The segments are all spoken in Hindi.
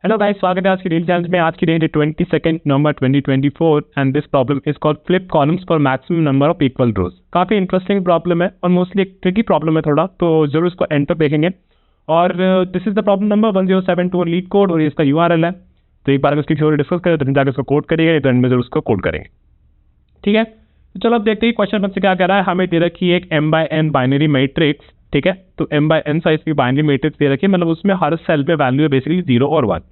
हेलो गाइस, स्वागत है आज की डेली चैलेंज में। आज की डेट है 22 नवंबर 2024 and this problem is called flip columns for maximum number of equal rows. काफी इंटरेस्टिंग प्रॉब्लम है और मोस्टली एक ट्रिकी प्रॉब्लम है थोड़ा, तो जरूर इसको एंड तक देखेंगे। और this is the problem number 1072 leet code और ये इसका यूआरएल है। तो एक बार अगर इसकी थ्योरी डिस्कस करें तो जाकर इसको कोड करिएगा, तो एंड में जरूर उसको कोड करेंगे। ठीक है, तो चलो अब देखते हैं क्वेश्चन हमसे क्या कह रहा है। हमें दे रखी है एक m/n बाइनरी मैट्रिक्स। ठीक है, तो m/n साइज की बाइनरी मैट्रिक्स दे रखी है, मतलब उसमें हर सेल पे वैल्यू है बेसिकली 0 और 1।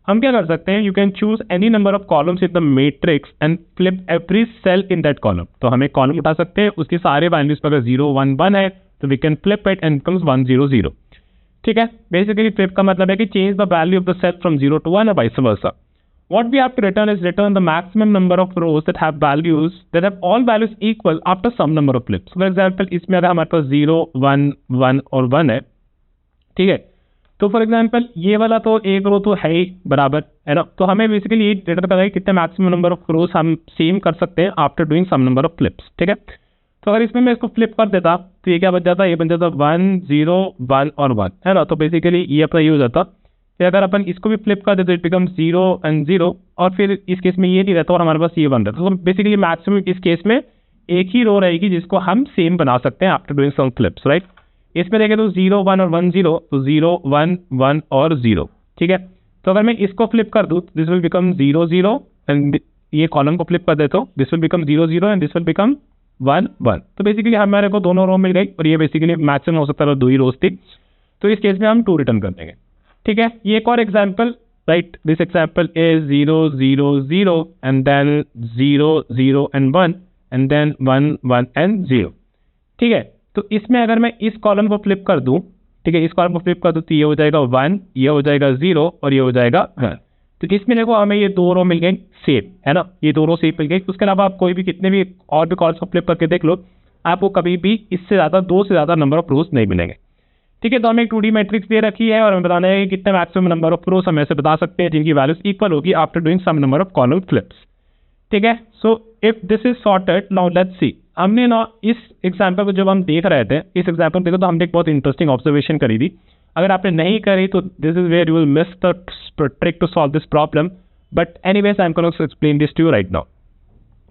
हम क्या कर सकते हैं, you can choose any number of columns in the matrix and flip every cell in that column. तो हम एक कॉलम उठा सकते हैं, उसके सारे वैल्यूज पर अगर 0 1 1 है तो we can flip it and becomes 1 0 0। ठीक है, बेसिकली फ्लिप का मतलब है कि change the value of the cell from 0 to 1 और vice versa. What we have to return is return the maximum number of rows that have values that have all values equal after some number of flips. For example, इसमें अगर हमारे पास 0 1 1 और 1 है, ठीक है, तो फॉर एग्जाम्पल ये वाला तो एक रो तो है ही बराबर, है ना। तो हमें बेसिकली ये रिटर्न करना है कितने मैक्सिमम नंबर ऑफ रोज हम सेम कर सकते हैं after doing some number of flips. ठीक है, तो अगर इसमें मैं इसको फ्लिप कर देता तो ये क्या बच जाता, ये बन जाता 1 0 1 और 1, है ना। तो बेसिकली ये अपना ये हो जाता। फिर अगर अपन इसको भी फ्लिप कर देते तो इट बिकम 0 and 0, और फिर इस केस में ये नहीं रहता और हमारे पास ये बन रहता। तो बेसिकली मैक्सिमम इस केस में एक ही रो रहेगी जिसको हम सेम बना सकते हैं after doing some flips, right. इसमें देखें तो 0 1 और 1 0, तो 0 1 1 और 0। ठीक है, तो अगर मैं इसको फ्लिप कर दूँ दिस विल बिकम 0 0 एंड ये कॉलम को फ्लिप कर देता हूँ, this will become 0 0 and this will become 1 1। तो बेसिकली हमारे को दोनों रो मिल गई और ये बेसिकली मैक्सिमम हो सकता है 2 ही रोज थी। तो इस केस में हम 2 रिटर्न कर देंगे। ठीक है, ये एक और example, right. This example is 0 0 0 and then 0 0 and 1 and then 1 1 and 0। ठीक है, तो इसमें अगर मैं इस कॉलम को फ्लिप कर दूं, ठीक है, इस कॉलम को फ्लिप कर दूं तो ये हो जाएगा 1, ये हो जाएगा 0 और ये हो जाएगा 1। तो इसमें देखो हमें ये 2 रो मिल गई सेम, है ना, ये 2 रो सेम मिल गई। उसके अलावा आप कोई भी कितने भी और भी कॉलम्स को फ्लिप करके देख लो, आपको कभी भी इससे ज़्यादा 2 से ज़्यादा नंबर ऑफ रोज नहीं मिलेंगे। ठीक है, तो हमें एक 2D मैट्रिक्स दे रखी है और हमें बताना है कि कितने मैक्सिमम नंबर ऑफ रोज हम ऐसे बता सकते हैं जिनकी वैल्यूज इक्वल होगी after doing some number of column flips. ठीक है, so if this is sorted, now let's see. हमने ना इस एग्जाम्पल को जब हम देख रहे थे, इस एग्जाम्पल देखो तो हमने एक बहुत इंटरेस्टिंग ऑब्जर्वेशन करी थी। अगर आपने नहीं करी तो this is where you will miss the trick to solve this problem, but anyways I am going to explain this to you right now.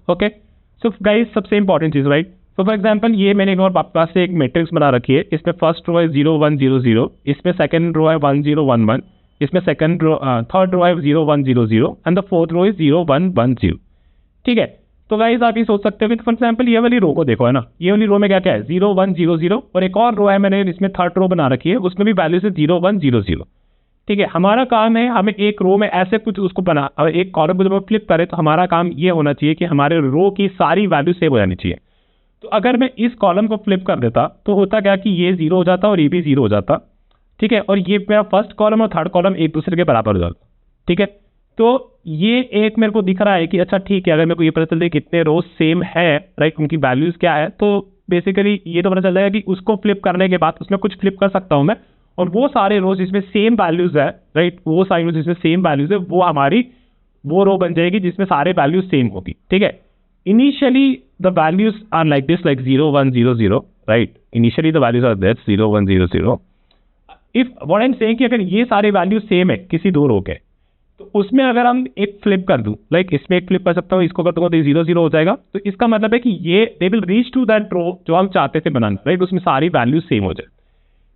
Okay, so guys सबसे इंपॉर्टेंट चीज, राइट। तो फॉर एग्जाम्पल ये मैंने एक और पास से एक मैट्रिक्स बना रखी है। इसमें फर्स्ट रो है 0 1 0 0, इसमें सेकंड रो है 1 0 1 1, इसमें सेकंड रो थर्ड रो है 0 1 0 0 and the fourth row is 0 1 1 0। ठीक है, तो गाइस आप ये सोच सकते हो, फॉर एग्जाम्पल ये वाली रो को देखो, है ना, ये वाली रो में क्या क्या है 0 1 0 0 और एक और रो है मैंने इसमें थर्ड रो बना रखी है, उसमें भी वैल्यू से 0 1 0 0। ठीक है, हमारा काम है हमें एक रो में ऐसे कुछ उसको बना, एक कॉलम को जब हम फ्लिप करें तो हमारा काम ये होना चाहिए कि हमारे रो की सारी वैल्यू सेव हो जानी चाहिए। तो अगर मैं इस कॉलम को फ्लिप कर देता तो होता क्या कि ये 0 हो जाता और ये भी 0 हो जाता। ठीक है, और ये मेरा फर्स्ट कॉलम और थर्ड कॉलम एक दूसरे के बराबर हो जाता। ठीक है, तो ये एक मेरे को दिख रहा है कि अच्छा ठीक है, अगर मेरे को ये पता चलता है कितने रोज सेम है, राइट, उनकी वैल्यूज क्या है, तो बेसिकली ये तो पता चल जाएगा कि उसको फ्लिप करने के बाद उसमें कुछ फ्लिप कर सकता हूं मैं, और वो सारे रोज जिसमें सेम वैल्यूज है, राइट, वो सारी रोज जिसमें सेम वैल्यूज है वो हमारी वो रो बन जाएगी जिसमें सारे वैल्यूज सेम होगी। ठीक है, initially the values are like this, like 0 1 0 0, right? Initially the values are this 0 1 0 0. If what I'm saying कि अगर ये सारे वैल्यूज सेम है किसी दो रो के, तो उसमें अगर हम एक फ्लिप कर दूं, लाइक इसमें एक फ्लिप कर सकता हूँ, इसको कर दूंगा तो 0 0 हो जाएगा। तो इसका मतलब है कि ये they will reach to that row जो हम चाहते थे बनाना, राइट, उसमें सारी वैल्यूज सेम हो जाए।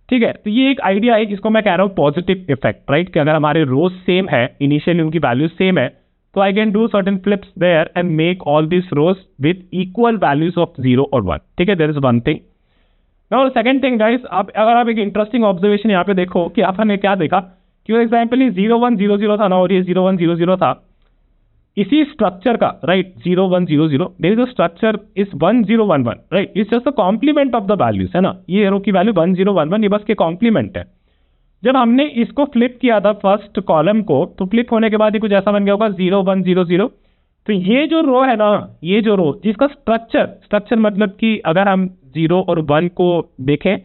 ठीक है, तो ये एक आइडिया है जिसको मैं कह रहा हूँ पॉजिटिव इफेक्ट, राइट, कि अगर हमारे रोज सेम है, इनिशियली उनकी वैल्यूज सेम है, so I can do certain flips there and make all these rows with equal values of 0 or 1. ठीक है, there is one thing. Now the second thing guys, आप अगर आप एक इंटरेस्टिंग ऑब्जर्वेशन यहाँ पे देखो कि आपने क्या देखा कि वो एग्जाम्पल ही 0 1 0 0 था ना, और ये 0 1 0 0 था। इसी स्ट्रक्चर का, right, 0 1 0 0, there is a structure is 1 0 1 1, right, it's just the complement of the values, है ना। ये रो की वैल्यू 1 0 1 1 ये बस के कॉम्प्लीमेंट है। जब हमने इसको फ्लिप किया था फर्स्ट कॉलम को, तो फ्लिप होने के बाद ही कुछ ऐसा बन गया होगा 0 1 0 0। तो ये जो रो है ना, ये जो रो जिसका स्ट्रक्चर मतलब कि अगर हम 0 और 1 को देखें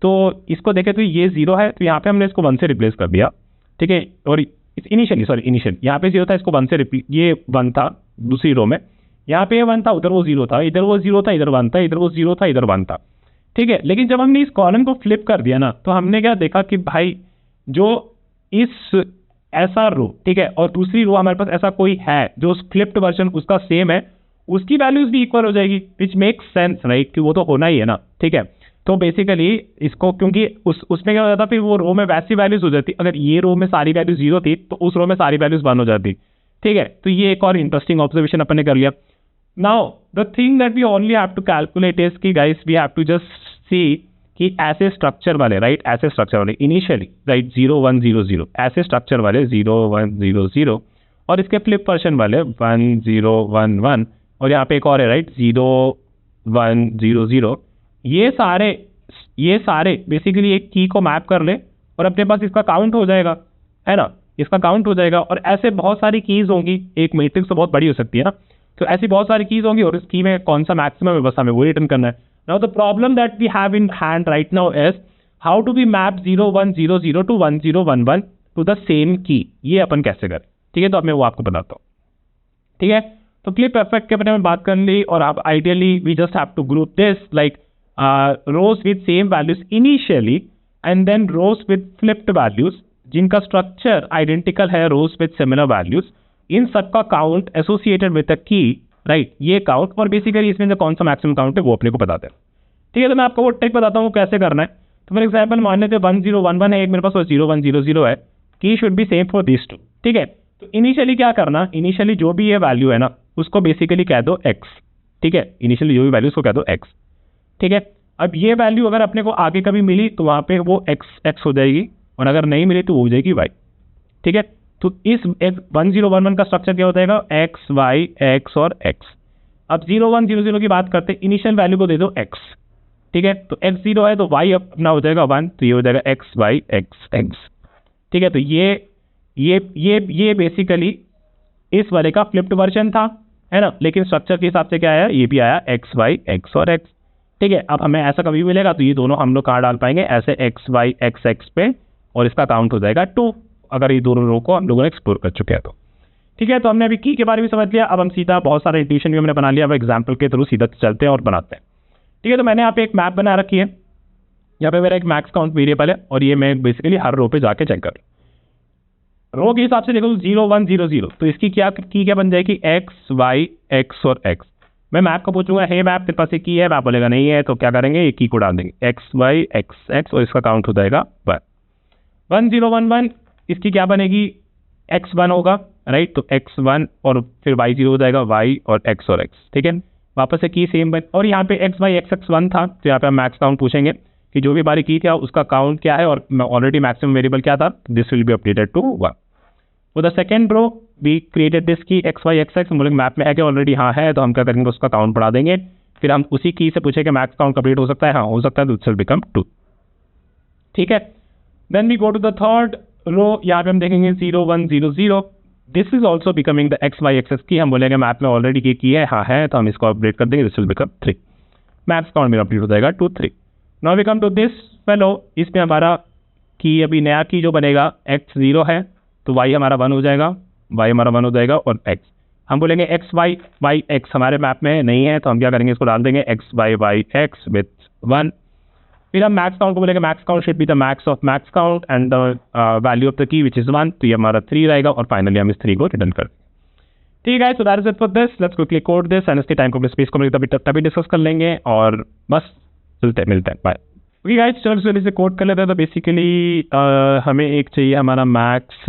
तो इसको देखें तो ये 0 है, तो यहाँ पे हमने इसको 1 से रिप्लेस कर दिया। ठीक है, और इनिशियल यहाँ पे 0 था, इसको 1 से ये 1 था दूसरी रो में, यहाँ पे 1 था, उधर वो 0 था, इधर वो 0 था, इधर 1 था, इधर वो 0 था, इधर 1 था। ठीक है, लेकिन जब हमने इस कॉलम को फ्लिप कर दिया ना, तो हमने क्या देखा कि भाई जो इस ऐसा रो, ठीक है, और दूसरी रो हमारे पास ऐसा कोई है जो फ्लिप्ड वर्जन उसका सेम है, उसकी वैल्यूज भी इक्वल हो जाएगी, विच मेक्स सेंस राइट, कि वो तो होना ही है ना, ठीक है। तो बेसिकली इसको, क्योंकि उसमें क्या हो जाता, फिर वो रो में वैसी वैल्यूज हो जाती, अगर ये रो में सारी वैल्यूज 0 थी तो उस रो में सारी वैल्यूज 1 हो जाती, ठीक है। तो ये एक और इंटरेस्टिंग ऑब्जर्वेशन अपन ने कर लिया। Now the thing that we only have to calculate is कि guys we have to just see कि ऐसे स्ट्रक्चर वाले, राइट, ऐसे स्ट्रक्चर वाले इनिशियली, राइट, 0 1 0 0, ऐसे स्ट्रक्चर वाले 0 1 0 0, और इसके फ्लिप वर्जन वाले 1 0 1 1, और यहाँ पे एक और है, राइट, 0 1 0 0, ये सारे बेसिकली एक की को मैप कर ले और अपने पास इसका काउंट हो जाएगा, है ना, इसका काउंट हो जाएगा। और ऐसे बहुत सारी कीज होंगी, एक मैट्रिक्स तो बहुत बड़ी हो सकती है ना, तो ऐसी बहुत सारी कीज होंगी और इस की में कौन सा मैक्सिमम है बस हमें वो रिटर्न करना है। Now the problem that we have in hand right now is how to be map 0 1 0 0 to 1 0 1 1 to the same key, ये अपन कैसे करें, ठीक है। तो अब मैं वो आपको बताता हूँ, ठीक है। तो क्लिप इफेक्ट के बारे में बात कर ली, और आप ideally we just have to group this like rows with same values initially and then rows with flipped values जिनका स्ट्रक्चर आइडेंटिकल है रोज विद सिमिलर वैल्यूज, इन सबका count associated with the key, right, ये काउंट, और बेसिकली इसमें जो कौन सा मैक्सिमम काउंट है वो अपने को बताते हैं, ठीक है। तो मैं आपको वो टेक बताता हूँ कैसे करना है। तो फॉर एग्जाम्पल मान लेते 1 0 1 1 है एक मेरे पास, और 0 1 0 0 है, key should be same for this two, ठीक है। तो इनिशियली क्या करना, इनिशियली जो भी ये वैल्यू है ना उसको बेसिकली कह दो x, ठीक है, इनिशियली जो भी वैल्यू उसको कह दो x, ठीक है। अब ये वैल्यू अगर अपने को आगे कभी मिली तो वहाँ पे वो x हो जाएगी, और अगर नहीं मिली तो वो हो जाएगी y, ठीक है। तो इस 1 0 1 1 का स्ट्रक्चर क्या हो जाएगा, x y x और x। अब 0 1 0 0 की बात करते हैं, इनिशियल वैल्यू को दे दो x, ठीक है। तो x 0 है तो y अपना हो जाएगा 1, तो ये हो जाएगा x y x x, ठीक है। तो ये बेसिकली इस वाले का फ्लिप्ड वर्जन था, है ना, लेकिन स्ट्रक्चर के हिसाब से क्या आया, ये भी आया x y x और x, ठीक है। अब हमें ऐसा कभी मिलेगा तो ये दोनों हम लोग कहाँ डाल पाएंगे, ऐसे x y x x पे, और इसका काउंट हो जाएगा 2, अगर ये दोनों रो को हम लोगों ने एक्सप्लोर कर चुके हैं तो, ठीक है। तो हमने अभी की के बारे में समझ लिया, अब हम सीधा बहुत सारे इंट्यूशन भी हमने बना लिया, अब एग्जाम्पल के थ्रू सीधा चलते हैं और बनाते हैं, ठीक है। तो मैंने यहाँ पे एक मैप बना रखी है, यहाँ पे मेरा एक मैक्स काउंट वेरिएबल है, और ये मैं बेसिकली हर रो पे जाके चेक कर रो के हिसाब से देखो 0 1 0 0, तो इसकी क्या बन जाएगी, x y x और x। मैं मैप को पूछूंगा, हे मैप तेरे पास एक की है, मैप बोलेगा नहीं है, तो क्या करेंगे, एक की को डाल देंगे x y x x, और इसका काउंट हो जाएगा 1 0 1 1, इसकी क्या बनेगी, x 1 होगा, राइट, तो x 1 और फिर y 0 हो जाएगा, y और x और x, ठीक है। वापस से की सेम बन, और यहाँ पे x y x x 1 था, तो यहाँ पे हम मैक्स काउंट पूछेंगे कि जो भी हमारी की था उसका काउंट क्या है, और ऑलरेडी मैक्सिमम वेरिएबल क्या था, this will be updated to 1। For the second row we created this key x y x x, हम बोलेंगे मैप में है क्या, ऑलरेडी हाँ है, तो हम क्या करेंगे, उसका काउंट बढ़ा देंगे, फिर हम उसी की से पूछेंगे मैक्स काउंट कंप्लीट हो सकता है, हाँ हो सकता है, तो इट विल बिकम 2, ठीक है। Then we go to the third row, यहाँ पे हम देखेंगे 0 1 0 0, this is also becoming the x y x x की, हम बोलेंगे मैप में ऑलरेडी की है, हाँ है, तो हम इसको अपडेट कर देंगे, this will become 3, maps count मेरा अपडेट हो जाएगा 2 3। Now we come to this fellow, इसमें हमारा की अभी नया की जो बनेगा x 0 है, तो y हमारा 1 हो जाएगा, y हमारा 1 हो जाएगा, और x हम बोलेंगे x y y x हमारे मैप में नहीं है, तो हम क्या करेंगे, इसको डाल देंगे x y y x with 1। फिर हम मैक्स काउंट को बोलेंगे, max count should be the max of max count and the value of the key which is 1, तो ये हमारा 3 रहेगा, और फाइनली हम इस 3 को रिटर्न कर, ठीक है। So that is it for this, let's quickly code this and इसके टाइम को स्पेस को तभी डिस्कस कर लेंगे, और बस मिलते हैं, बाय। ओके गाइस, चलो जल्दी से कोड कर लेते हैं। तो बेसिकली हमें एक चाहिए हमारा max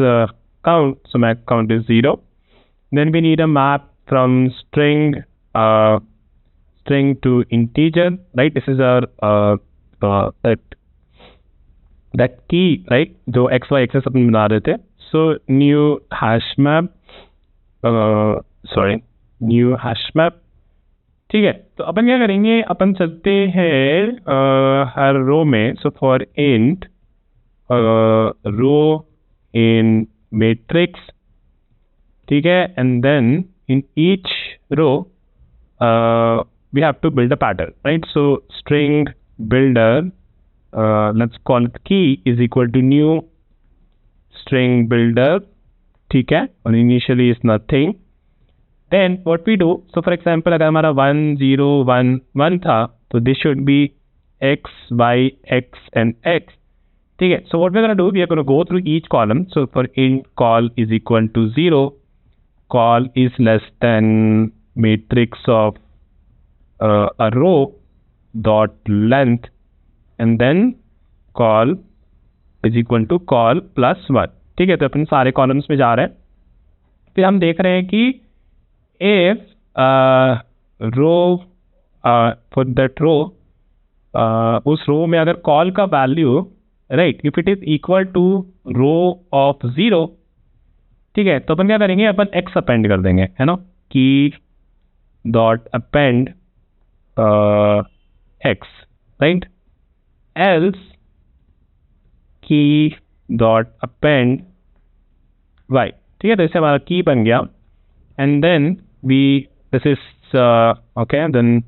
count, so max count is 0, then we need a map from string to integer, right, this is our that key, right, जो x y एक्सेस अपन बना रहे थे, सो न्यू हैश मैप, ठीक है। तो अपन क्या करेंगे, अपन चलते हैं हर रो में, so for int row in matrix, ठीक है, and then in each row we have to build a pattern, right, so string builder, let's call it key is equal to new string builder, ठीक है, और initially is nothing, then what we do, so for example अगर हमारा 1 0 1 1 था, तो this should be x y x and x, ठीक है. So what we're going to do, we are going to go through each column. So for int call is equal to 0, call is less than matrix of a row dot length, and then call is equal to call plus 1. ठीक है. तो अपन सारे कॉलम्स में जा रहे हैं. फिर हम देख रहे हैं कि if row for that row, उस रो में अगर कॉल का value right if it is equal to row of 0, ठीक है, तो अपन क्या करेंगे, अपन एक्स अपेंड कर देंगे, है ना, key dot append x, right, else key dot append y. ठीक है, तो इससे हमारा की बन गया. And then we this is okay, then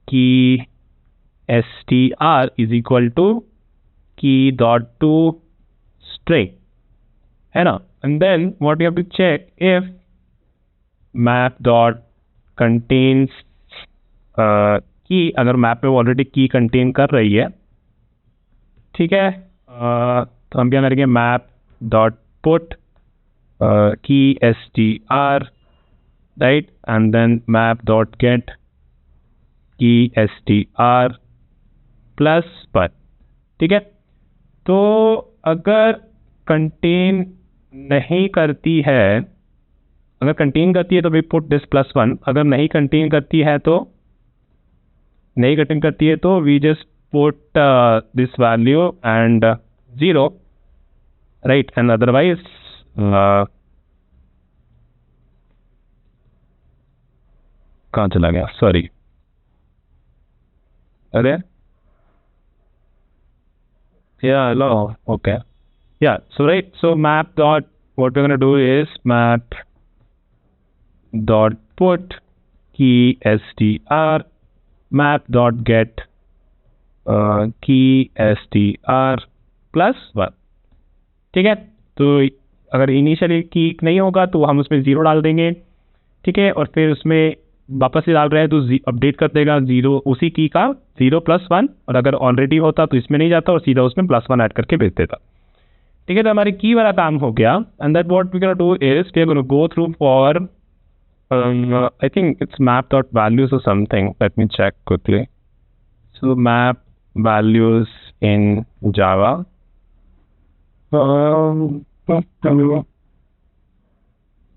key str is equal to key dot to string, है ना. And then what you have to check, if map dot contains key, अगर map में ऑलरेडी की कंटेन कर रही है, ठीक है, तो हम क्या करेंगे, map dot put key str, right, and then map dot get key str plus पर. ठीक है, तो अगर कंटेन नहीं करती है, अगर कंटेन करती है तो वी पुट दिस प्लस 1, अगर नहीं कंटेन करती है तो we just put this value and 0, right, and otherwise कहाँ चला गया, सॉरी, अरे yeah, hello, okay, yeah, so right, so map dot, what we're going to do is map dot put key str, map dot get key str plus 1. ठीक है, तो अगर इनिशियली की नहीं होगा तो हम उसमें 0 डाल देंगे, ठीक है, और फिर उसमें वापस से डाल रहे हैं तो अपडेट कर देगा 0 उसी की का 0 प्लस 1, और अगर ऑलरेडी होता तो इसमें नहीं जाता और सीधा उसमें प्लस 1 ऐड करके भेज देता. ठीक है, तो हमारी की वाला काम हो गया. And that what we gonna do is we are gonna go through for I think it's map dot values और something, let me check quickly. So map values in Java,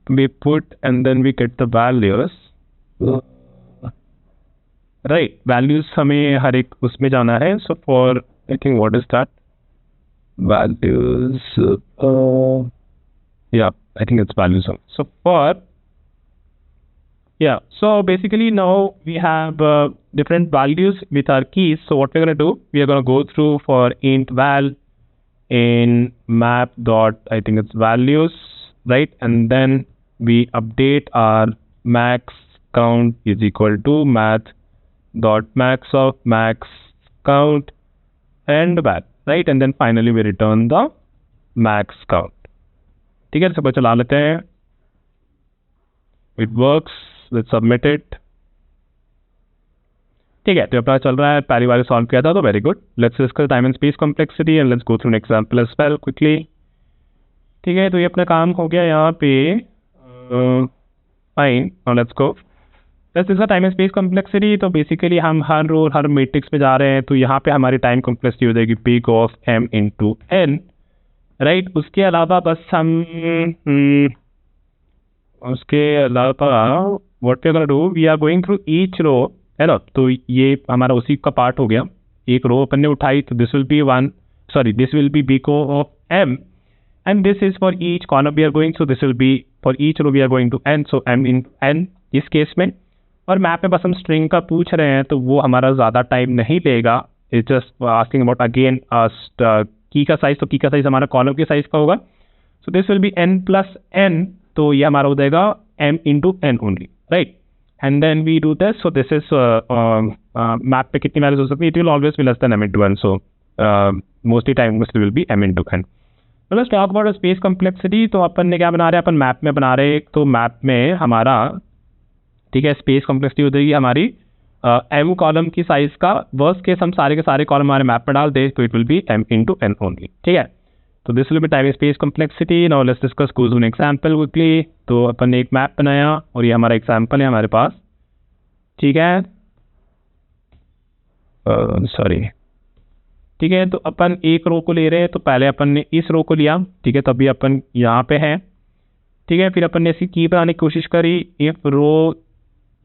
we put and then we get the values, right, values हमें हर एक उसमें जाना है. So for I think what is that values, या I think it's values. So for yeah, so basically now we have different values with our keys. So what we're going to do, we are going to go through for int val in map dot, I think it's values, right, and then we update our max count is equal to math dot max of max count and val, right, and then finally we return the max count. ठीक है, सब चला लेते हैं. It works, let's submit it. ठीक है, तो अपना चल रहा है, पहली बार सॉल्व किया था तो very good. Let's discuss time and space complexity and let's go through an example as well quickly. ठीक है, तो ये अपना काम हो गया यहाँ पे. Fine, now let's go. Let's discuss time and space complexity. तो बेसिकली हम हर रो हर मैट्रिक्स में जा रहे हैं, तो यहाँ पे हमारी टाइम कॉम्प्लेक्सिटी हो जाएगी peak of m into n, right. उसके अलावा बस हम उसके अलावा what we are gonna do, we are going through each row, है ना. तो ये हमारा उसी का पार्ट हो गया. एक रो अपन ने उठाई तो this will be this will be बीको of m and this is for each column we are going, so this will be for each row we are going to n, so m in n इस केस में. और मैप में बस हम स्ट्रिंग का पूछ रहे हैं तो वो हमारा ज़्यादा टाइम नहीं लेगा. It's just asking about again की का साइज, तो की का साइज हमारा कॉलम के साइज का होगा. So this will be n plus n, तो ये हमारा हो जाएगा m into n only, right. And then we do this, so this is map पे कितनी वैल्यूज हो सकती है, it will always be less than m into n, so mostly time will be m into n. Let's talk about space complexity. तो अपन ने क्या बना रहे हैं, अपन मैप में बना रहे हैं. तो मैप में हमारा, ठीक है, स्पेस कॉम्प्लेक्सिटी हो जाएगी हमारी m कॉलम की साइज का वर्स्ट केस हम सारे के सारे कॉलम हमारे मैप में डाल दे तो it will be m into n only, ठीक है। तो this will B time space complexity. Now let's discuss close an example quickly. तो अपन ने एक मैप बनाया और ये हमारा एग्जांपल है हमारे पास, ठीक है, सॉरी, ठीक है। तो अपन एक रो को ले रहे हैं, तो पहले अपन ने इस रो को लिया, ठीक है, तभी अपन यहाँ पे हैं, ठीक है। फिर अपन ने इसकी की बनाने की कोशिश करी। इफ रो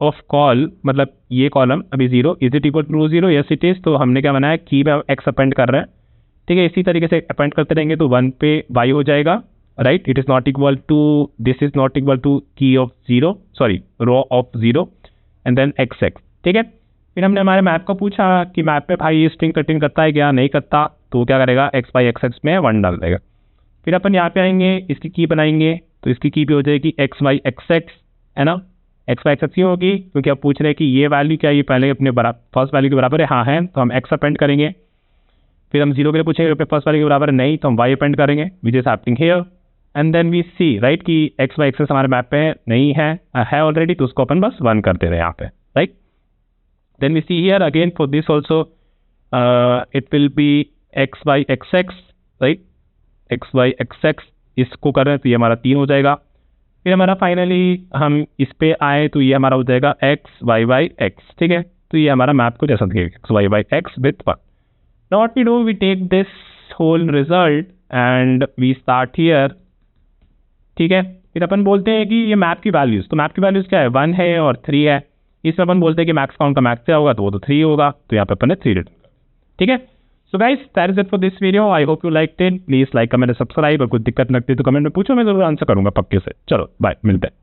ऑफ कॉल मतलब ये कॉलम अभी 0 is it equal to row 0, yes it is. तो हमने क्या बनाया, की में एक्स अपेंड कर रहे हैं, ठीक है। इसी तरीके से अपेंड करते रहेंगे तो 1 पे y हो जाएगा, right. It is not equal to, this is not equal to key of 0, sorry row of 0 and then X, ठीक है। फिर हमने हमारे मैप को पूछा कि मैप में भाई ये स्ट्रिंग कंटेन करता है क्या, नहीं करता, तो क्या करेगा, एक्स बाई एक्स में 1 डाल देगा। फिर अपन यहाँ पे आएंगे, इसकी की बनाएंगे, तो इसकी की भी हो जाएगी एक्स बाई एक्स, है ना। एक्स बाई एक्स क्यों होगी, क्योंकि आप पूछ रहे हैं कि ये वैल्यू क्या ये पहले अपने फर्स्ट वैल्यू के बराबर है, हाँ है, तो हम एक्स अपेंड करेंगे। फिर हम 0 के लिए पूछेंगे फर्स्ट वैल्यू के बराबर नहीं, तो हम वाई अपेंड करेंगे, which is happening here. And then we see, right, कि एक्स बाई एक्स हमारे मैप पे नहीं है ऑलरेडी, तो उसको अपन बस 1 करते रहे यहाँ पे, right. Then we see here again for this also it will be x by xx, right, x by xx इसको कर रहे हैं तो ये हमारा 3 हो जाएगा। फिर हमारा फाइनली हम इस पे आए तो ये हमारा हो जाएगा x y by x, ठीक है। तो ये हमारा मैप को जैसा दिखेगा x y by x with 1। Now what we do, we take this whole result and we start here, ठीक है। फिर अपन बोलते हैं कि ये मैप की वैल्यूज, तो मैप की वैल्यूज क्या है, 1 है और 3 है। इसमें अपन बोलते हैं कि मैक्स काउंट का मैक्स क्या होगा, तो वो तो 3 होगा, तो यहाँ पे अपन ने 3 रिटर्न, ठीक है। So guys that is it for this video. I hope you liked it. Please like, comment, subscribe. और कुछ दिक्कत लगती है तो कमेंट में पूछो, मैं जरूर आंसर करूंगा पक्के से। चलो बाय, मिलते हैं।